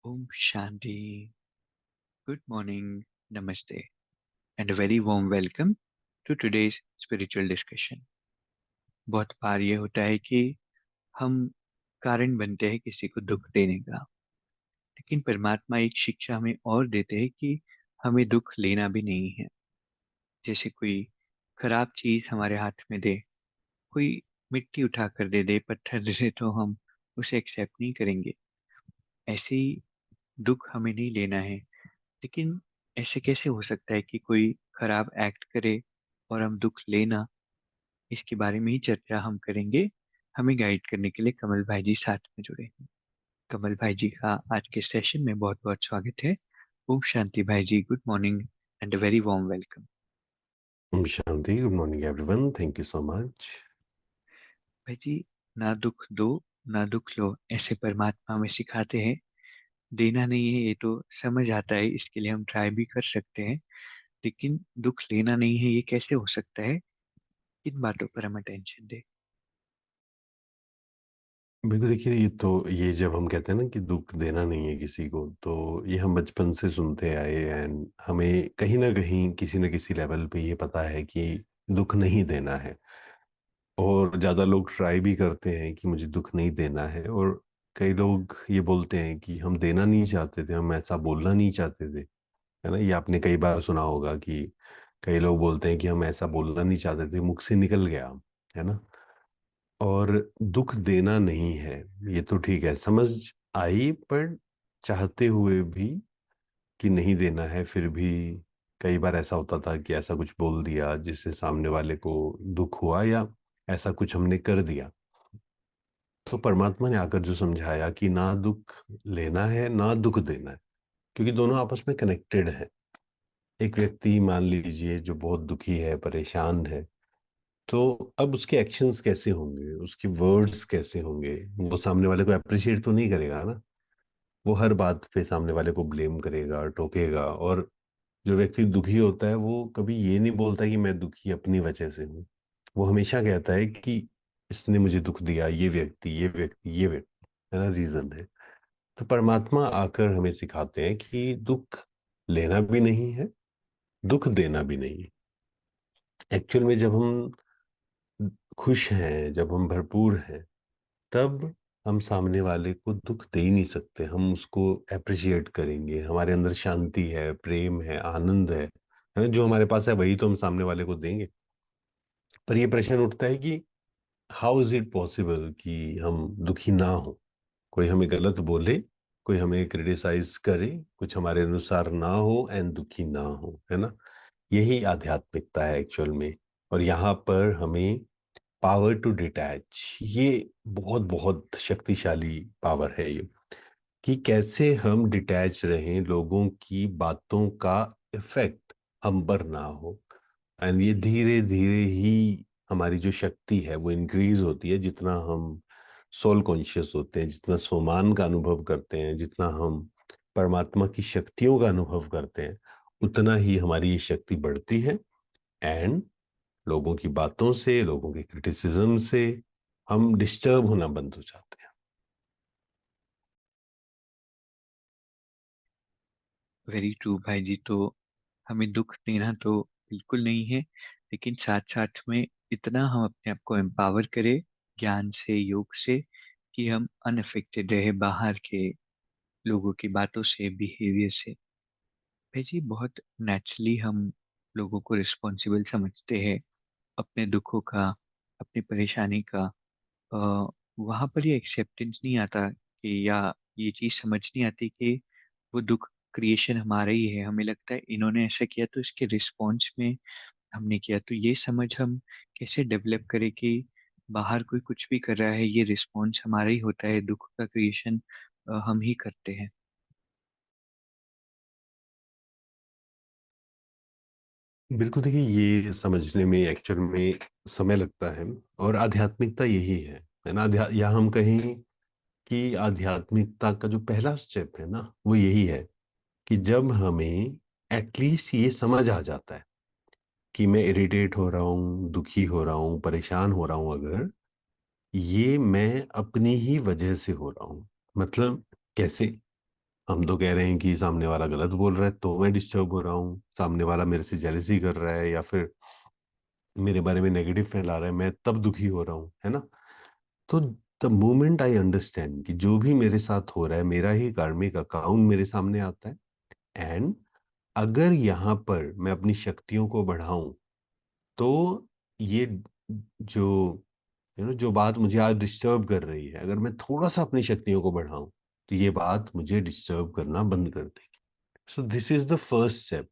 Om Shanti. Good morning, Namaste, and a very warm welcome to today's spiritual discussion. बहुत बार ये होता है कि हम कारण बनते हैं किसी को दुख देने का, लेकिन परमात्मा एक शिक्षा हमें और देते हैं कि हमें दुख लेना भी नहीं है। जैसे कोई खराब चीज हमारे हाथ में दे, कोई मिट्टी उठा कर दे दे, पत्थर दे दे, तो हम उसे एक्सेप्ट नहीं करेंगे। ऐसे ही दुख हमें नहीं लेना है। लेकिन ऐसे कैसे हो सकता है कि कोई खराब एक्ट करे और हम दुख लेना? इसके बारे में ही चर्चा हम करेंगे। हमें गाइड करने के लिए कमल भाई जी साथ में जुड़े हैं। कमल भाई जी का आज के सेशन में बहुत बहुत स्वागत है। ओम शांति भाई जी, good morning and a very warm welcome. Shanti, good morning, everyone. Thank you so much. भाई जी, ना दुख दो ना दुख लो, ऐसे परमात्मा हमें सिखाते हैं। देना नहीं है ये तो समझ आता है, इसके लिए हम ट्राई भी कर सकते हैं। लेकिन दुख लेना नहीं है, ये कैसे हो सकता है? किन बातों पर हम अटेंशन दें? बिल्कुल देखिए, ये जब हम कहते हैं ना कि दुख देना नहीं है किसी को, तो ये हम बचपन से सुनते आए एंड हमें कहीं ना कहीं किसी न किसी लेवल पे ये पता है कि दुख नहीं देना है। और ज़्यादा लोग ट्राई भी करते हैं कि मुझे दुख नहीं देना है, और कई लोग ये बोलते हैं कि हम देना नहीं चाहते थे, हम ऐसा बोलना नहीं चाहते थे। है ना, ये आपने कई बार सुना होगा कि कई लोग बोलते हैं कि हम ऐसा बोलना नहीं चाहते थे, मुख से निकल गया। है ना। और दुख देना नहीं है, ये तो ठीक है, समझ आई, पर चाहते हुए भी कि नहीं देना है, फिर भी कई बार ऐसा होता था कि ऐसा कुछ बोल दिया जिससे सामने वाले को दुख हुआ, या ऐसा कुछ हमने कर दिया। तो परमात्मा ने आकर जो समझाया कि ना दुख लेना है ना दुख देना है, क्योंकि दोनों आपस में कनेक्टेड है। एक व्यक्ति मान लीजिए जो बहुत दुखी है, परेशान है, तो अब उसके एक्शंस कैसे होंगे, उसके वर्ड्स कैसे होंगे? वो सामने वाले को अप्रिशिएट तो नहीं करेगा ना। वो हर बात पे सामने वाले को ब्लेम करेगा, टोकेगा। और जो व्यक्ति दुखी होता है वो कभी ये नहीं बोलता कि मैं दुखी अपनी वजह से हूँ। वो हमेशा कहता है कि इसने मुझे दुख दिया, ये व्यक्ति, ये व्यक्ति, ये व्यक्ति, है ना, रीजन है। तो परमात्मा आकर हमें सिखाते हैं कि दुख लेना भी नहीं है, दुख देना भी नहीं है। एक्चुअल में जब हम खुश हैं, जब हम भरपूर हैं, तब हम सामने वाले को दुख दे ही नहीं सकते। हम उसको अप्रिशिएट करेंगे, हमारे अंदर शांति है, प्रेम है, आनंद है ना, जो हमारे पास है वही तो हम सामने वाले को देंगे। पर ये प्रश्न उठता है कि हाउ इज इट पॉसिबल कि हम दुखी ना हो? कोई हमें गलत बोले, कोई हमें क्रिटिसाइज करे, कुछ हमारे अनुसार ना हो एंड दुखी ना हो, है ना। यही आध्यात्मिकता है एक्चुअल में। और यहाँ पर हमें पावर टू डिटैच, ये बहुत बहुत शक्तिशाली पावर है ये, कि कैसे हम डिटैच रहें, लोगों की बातों का इफेक्ट हम पर ना हो। एंड ये धीरे धीरे ही हमारी जो शक्ति है वो इंक्रीज होती है। जितना हम सोल कॉन्शियस होते हैं, जितना सोमान का अनुभव करते हैं, जितना हम परमात्मा की शक्तियों का अनुभव करते हैं, उतना ही हमारी ये शक्ति बढ़ती है। एंड लोगों की बातों से, लोगों के क्रिटिसिज्म से हम डिस्टर्ब होना बंद हो जाते हैं। वेरी ट्रू भाई जी। तो हमें दुख देना तो बिल्कुल नहीं है, लेकिन साथ साथ में इतना हम अपने आप को एम्पावर करें ज्ञान से, योग से, कि हम अनअफेक्टेड रहे बाहर के लोगों की बातों से, बिहेवियर से। भाई जी, बहुत नेचुरली हम लोगों को रिस्पॉन्सिबल समझते हैं अपने दुखों का, अपनी परेशानी का। वहां पर ये एक्सेप्टेंस नहीं आता कि, या ये चीज समझ नहीं आती कि वो दुख क्रिएशन हमारा ही है। हमें लगता है इन्होंने ऐसा किया तो इसके रिस्पॉन्स में हमने किया। तो ये समझ हम कैसे डेवलप करें कि बाहर कोई कुछ भी कर रहा है, ये रिस्पॉन्स हमारा ही होता है, दुख का क्रिएशन हम ही करते हैं। बिल्कुल देखिए, ये समझने में एक्चुअल में समय लगता है। और आध्यात्मिकता यही है ना। या हम कहें कि आध्यात्मिकता का जो पहला स्टेप है ना, वो यही है कि जब हमें एटलीस्ट ये समझ आ जाता है कि मैं इरिटेट हो रहा हूँ, दुखी हो रहा हूँ, परेशान हो रहा हूँ, अगर ये मैं अपनी ही वजह से हो रहा हूँ। मतलब कैसे? हम तो कह रहे हैं कि सामने वाला गलत बोल रहा है तो मैं डिस्टर्ब हो रहा हूँ, सामने वाला मेरे से जेलसी कर रहा है या फिर मेरे बारे में नेगेटिव फैला रहा है, मैं तब दुखी हो रहा हूँ, है ना। तो द मोमेंट आई अंडरस्टैंड कि जो भी मेरे साथ हो रहा है मेरा ही कार्मिक अकाउंट मेरे सामने आता है, एंड अगर यहाँ पर मैं अपनी शक्तियों को बढ़ाऊं तो ये जो जो बात मुझे आज डिस्टर्ब कर रही है, अगर मैं थोड़ा सा अपनी शक्तियों को बढ़ाऊं तो ये बात मुझे डिस्टर्ब करना बंद कर देगी। So this is the first step.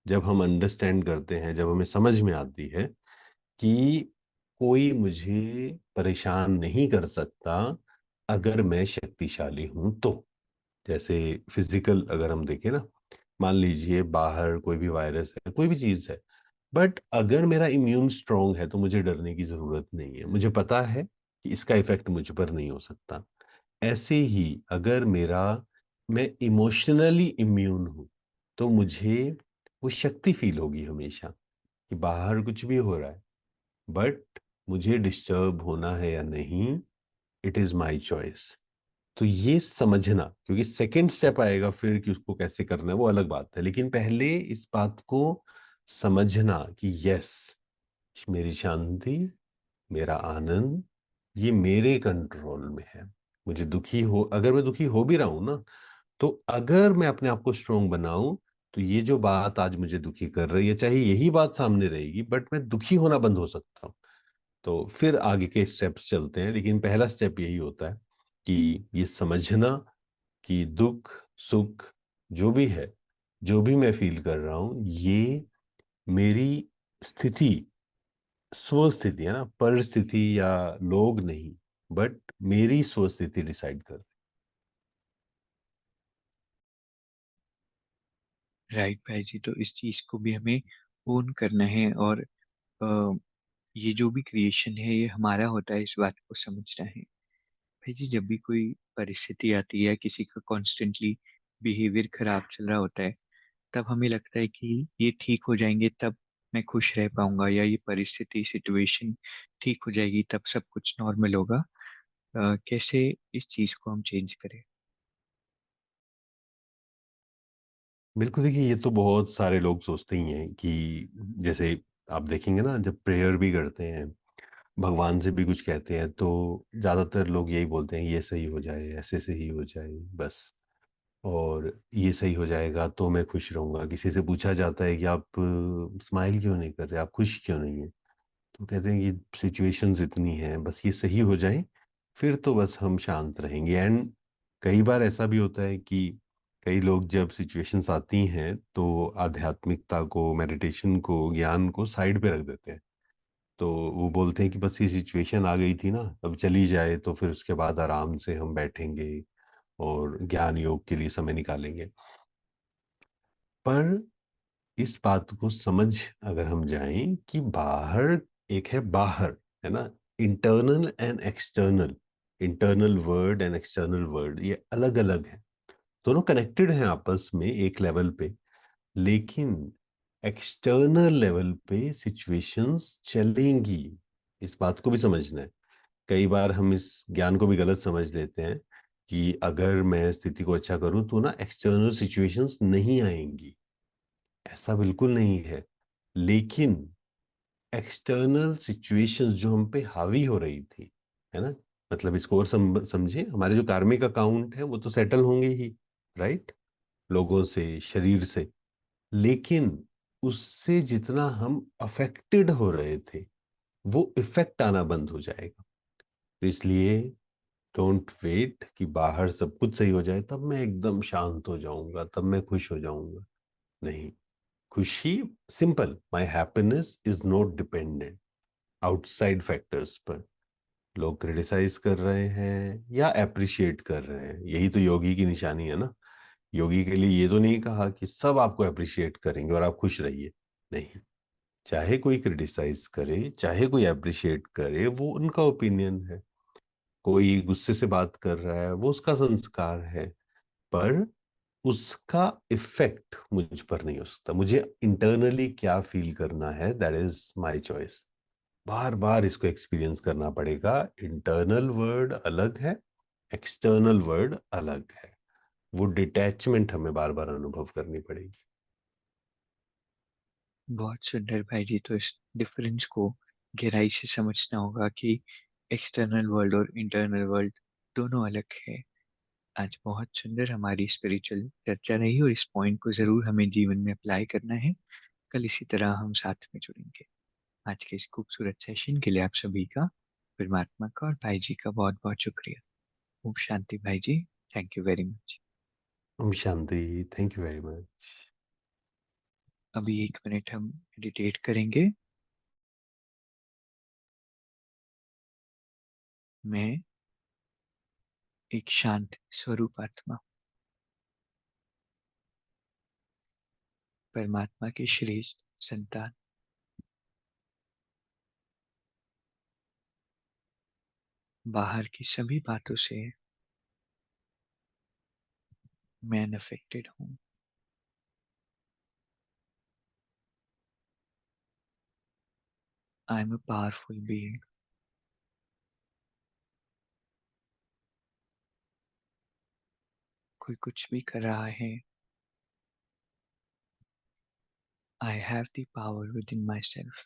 जब हम अंडरस्टैंड करते हैं, जब हमें समझ में आती है कि कोई मुझे परेशान नहीं कर सकता अगर मैं शक्तिशाली हूं तो। जैसे फिजिकल अगर हम देखें ना, मान लीजिए बाहर कोई भी वायरस है, कोई भी चीज है, बट अगर मेरा इम्यून स्ट्रांग है तो मुझे डरने की जरूरत नहीं है, मुझे पता है कि इसका इफेक्ट मुझ पर नहीं हो सकता। ऐसे ही अगर मैं इमोशनली इम्यून हूं तो मुझे वो शक्ति फील होगी हमेशा कि बाहर कुछ भी हो रहा है, बट मुझे डिस्टर्ब होना है या नहीं, इट इज माई चॉइस। तो ये समझना, क्योंकि सेकंड स्टेप आएगा फिर कि उसको कैसे करना है वो अलग बात है, लेकिन पहले इस बात को समझना कि यस, मेरी शांति, मेरा आनंद, ये मेरे कंट्रोल में है। मुझे दुखी हो, अगर मैं दुखी हो भी रहा हूं ना, तो अगर मैं अपने आप को स्ट्रोंग बनाऊं तो ये जो बात आज मुझे दुखी कर रही है, चाहे यही बात सामने रहेगी, बट मैं दुखी होना बंद हो सकता हूँ। तो फिर आगे के स्टेप्स चलते हैं, लेकिन पहला स्टेप यही होता है कि ये समझना कि दुख सुख जो भी है, जो भी मैं फील कर रहा हूं, ये मेरी स्थिति, स्व स्थिति है ना, परिस्थिति या लोग नहीं, बट मेरी स्व स्थिति डिसाइड कर। राइट भाई जी, तो इस चीज को भी हमें ओन करना है, और अ, ये जो भी क्रिएशन है ये हमारा होता है, इस बात को समझना है। भाई जी, जब भी कोई परिस्थिति आती है, किसी का कॉन्स्टेंटली बिहेवियर खराब चल रहा होता है, तब हमें लगता है कि ये ठीक हो जाएंगे तब मैं खुश रह पाऊंगा, या ये परिस्थिति सिचुएशन ठीक हो जाएगी तब सब कुछ नॉर्मल होगा। कैसे इस चीज को हम चेंज करें? बिल्कुल, देखिए ये तो बहुत सारे लोग सोचते ही हैं कि जैसे आप देखेंगे ना, जब प्रेयर भी करते हैं, भगवान से भी कुछ कहते हैं, तो ज्यादातर लोग यही बोलते हैं ये सही हो जाए, ऐसे सही हो जाए बस, और ये सही हो जाएगा तो मैं खुश रहूंगा। किसी से पूछा जाता है कि आप स्माइल क्यों नहीं कर रहे, आप खुश क्यों नहीं है, तो कहते हैं कि सिचुएशंस इतनी हैं, बस ये सही हो जाए फिर तो बस हम शांत रहेंगे। एंड कई बार ऐसा भी होता है कि कई लोग जब सिचुएशंस आती हैं तो आध्यात्मिकता को, मेडिटेशन को, ज्ञान को साइड पे रख देते हैं। तो वो बोलते हैं कि बस ये सिचुएशन आ गई थी ना, अब चली जाए तो फिर उसके बाद आराम से हम बैठेंगे और ज्ञान योग के लिए समय निकालेंगे। पर इस बात को समझ अगर हम जाएं कि बाहर एक है बाहर, है ना, internal and external, internal word and external word, ये अलग अलग है। दोनों कनेक्टेड हैं आपस में एक लेवल पे, लेकिन एक्सटर्नल लेवल पे सिचुएशंस चलेंगी, इस बात को भी समझना है। कई बार हम इस ज्ञान को भी गलत समझ लेते हैं कि अगर मैं स्थिति को अच्छा करूं तो ना एक्सटर्नल सिचुएशंस नहीं आएंगी, ऐसा बिल्कुल नहीं है। लेकिन एक्सटर्नल सिचुएशंस जो हम पे हावी हो रही थी, है ना, मतलब इसको और समझे, हमारे जो कार्मिक अकाउंट है वो तो सेटल होंगे ही, राइट, लोगों से, शरीर से, लेकिन उससे जितना हम अफेक्टेड हो रहे थे वो इफेक्ट आना बंद हो जाएगा। तो इसलिए डोंट वेट कि बाहर सब कुछ सही हो जाए तब मैं एकदम शांत हो जाऊंगा, तब मैं खुश हो जाऊंगा। नहीं, खुशी, simple, my happiness is not dependent outside factors पर। लोग क्रिटिसाइज कर रहे हैं या अप्रिशिएट कर रहे हैं, यही तो योगी की निशानी है ना। योगी के लिए ये तो नहीं कहा कि सब आपको अप्रिशिएट करेंगे और आप खुश रहिए, नहीं। चाहे कोई क्रिटिसाइज करे, चाहे कोई अप्रिशिएट करे, वो उनका ओपिनियन है। कोई गुस्से से बात कर रहा है, वो उसका संस्कार है, पर उसका इफेक्ट मुझ पर नहीं हो सकता। मुझे इंटरनली क्या फील करना है, दैट इज माय चॉइस। बार बार इसको एक्सपीरियंस करना पड़ेगा। इंटरनल वर्ड अलग है, एक्सटर्नल वर्ड अलग है। वो डिटैचमेंट हमें बार बार अनुभव करनी पड़ेगी। बहुत सुंदर भाई जी। तो इस डिफरेंस को गहराई से समझना होगा कि एक्सटर्नल वर्ल्ड और इंटरनल वर्ल्ड दोनों अलग है। आज बहुत सुंदर हमारी स्पिरिचुअल चर्चा रही और इस पॉइंट को जरूर हमें जीवन में अप्लाई करना है। कल इसी तरह हम साथ में जुड़ेंगे। आज के इस खूबसूरत सेशन के लिए आप सभी का, परमात्मा का और भाई जी का बहुत बहुत शुक्रिया। ओम शांति भाई जी। Thank you very much. ओम शांति। Thank you very much. अभी 1 मिनट हम मेडिटेट करेंगे। मैं एक शांत स्वरूप आत्मा, परमात्मा की श्रेष्ठ संतान, बाहर की सभी बातों से मैं अनअफेक्टेड हूँ। I am a powerful being. कोई कुछ भी कर रहा है, I have the power within my self.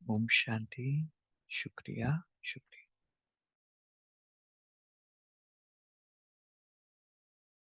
ओम शांति। शुक्रिया। शुक्रिया।